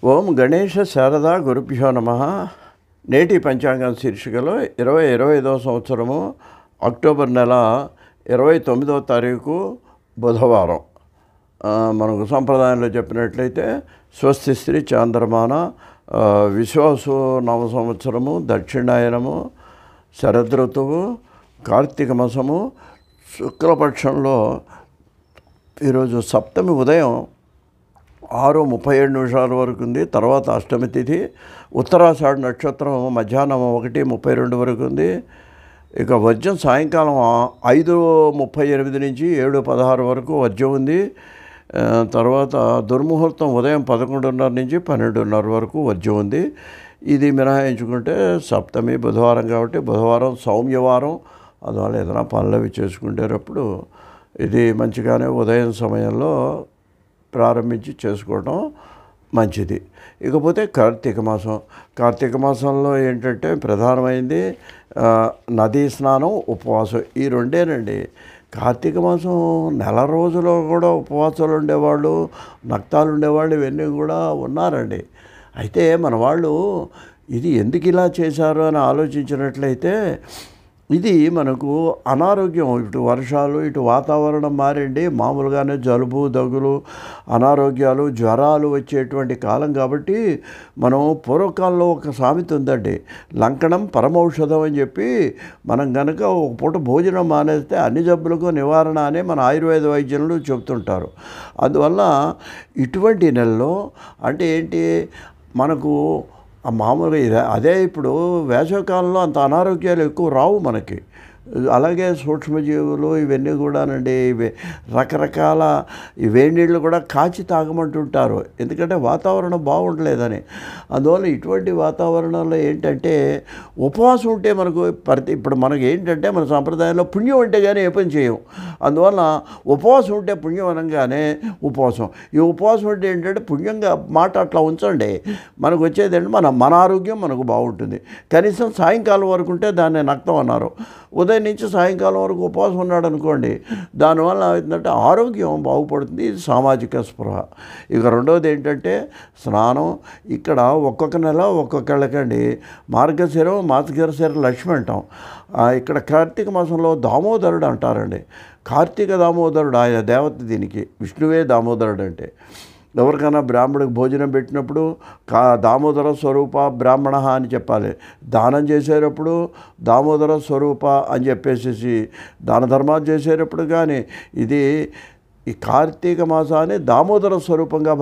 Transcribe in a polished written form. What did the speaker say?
ఓం గణేశ శారదా గురుభ్యో నమ. నేటి పంచాంగం శీర్షికలో 2025వ సంవత్సరము అక్టోబర్ నెల 29వ తారీఖు బుధవారం. మనకు సంప్రదాయంలో చెప్పినట్లయితే స్వస్తి శ్రీ చాంద్రమాన విశ్వాసు నవ సంవత్సరము, దక్షిణాయనము, శరదృతువు, కార్తీక మాసము, శుక్లపక్షంలో ఈరోజు సప్తమి ఉదయం 6:37 వరకు ఉంది. తర్వాత అష్టమి తిథి, ఉత్తరాషాఢ నక్షత్రం మధ్యాహ్నం 1:32 వరకు ఉంది. ఇక వర్జం సాయంకాలం 5:38 నుంచి 7:16 వరకు వర్జం ఉంది. తర్వాత దుర్ముహూర్తం ఉదయం 11:30 నుంచి 12:30 వరకు వర్జం ఉంది. ఇది మినహాయించుకుంటే సప్తమి బుధవారం కాబట్టి బుధవారం సౌమ్యవారం, అందువల్ల ఏదైనా పనులవి చేసుకునేటప్పుడు ఇది మంచిగానే ఉదయం సమయంలో ప్రారంభించి చేసుకోవడం మంచిది. ఇకపోతే కార్తీక మాసంలో ఏంటంటే ప్రధానమైంది నదీ స్నానం, ఉపవాసం, ఈ రెండేనండి. కార్తీక మాసం నెల రోజులు కూడా ఉపవాసాలు ఉండేవాళ్ళు, నక్తాలు ఉండేవాళ్ళు, ఇవన్నీ కూడా ఉన్నారండి. అయితే మన వాళ్ళు ఇది ఎందుకు ఇలా చేశారు అని ఆలోచించినట్లయితే ఇది మనకు అనారోగ్యం, ఇటు వర్షాలు, ఇటు వాతావరణం మారండి, మామూలుగానే జలుబు, దగ్గులు, అనారోగ్యాలు, జ్వరాలు వచ్చేటువంటి కాలం కాబట్టి మనం పూర్వకాలంలో ఒక సామెత ఉందండి, లంకణం పరమౌషధం అని చెప్పి మనం కనుక ఒక పూట భోజనం మానేస్తే అన్ని జబ్బులకు నివారణ అని మన ఆయుర్వేద వైద్యులు చెబుతుంటారు. అందువల్ల ఇటువంటి నెలలో అంటే ఏంటి మనకు మామూలుగా అదే ఇప్పుడు వేసవికాలంలో అంత అనారోగ్యాలు ఎక్కువ రావు మనకి. అలాగే సూక్ష్మజీవులు ఇవన్నీ కూడానండి, ఇవి రకరకాల వేడి నీళ్ళు కూడా కాచి తాగమంటుంటారు, ఎందుకంటే వాతావరణం బాగుండలేదని. అందువల్ల ఇటువంటి వాతావరణంలో ఏంటంటే ఉపవాసం ఉంటే మనకు ఇప్పుడు మనకి ఏంటంటే మన సంప్రదాయంలో పుణ్యం అంటే కానీ ఏ పని చేయం. అందువల్ల ఉపవాసం ఉంటే పుణ్యం అనగానే ఉపవాసం. ఈ ఉపవాసం అంటే ఏంటంటే పుణ్యంగా మాట అట్లా ఉంచండి, మనకు వచ్చేది ఏంటంటే మన ఆరోగ్యం మనకు బాగుంటుంది. కనీసం సాయంకాలం వరకు ఉంటే దాన్ని నక్తం అన్నారు. ఉదయం నుంచి సాయంకాలం వరకు ఉపవాసం ఉన్నాడు అనుకోండి, దానివల్ల ఏంటంటే ఆరోగ్యం బాగుపడుతుంది. ఇది సామాజిక స్పృహ. ఇక రెండవది ఏంటంటే స్నానం. ఇక్కడ ఒక్కొక్క నెల ఒక్కొక్కళ్ళకండి మార్గశిర లక్ష్మి అంటాం. ఇక్కడ కార్తీక మాసంలో దామోదరుడు అంటారండి. కార్తీక దామోదరుడు ఆయన దేవత, దీనికి విష్ణువే దామోదరుడు అంటే. ఎవరికైనా బ్రాహ్మడికి భోజనం పెట్టినప్పుడు దామోదర స్వరూప బ్రాహ్మణ అని చెప్పాలి. దానం చేసేటప్పుడు దామోదర స్వరూప అని చెప్పేసి దాన ధర్మాలు చేసేటప్పుడు కానీ ఇది ఈ కార్తీక మాసాన్ని దామోదర స్వరూపంగా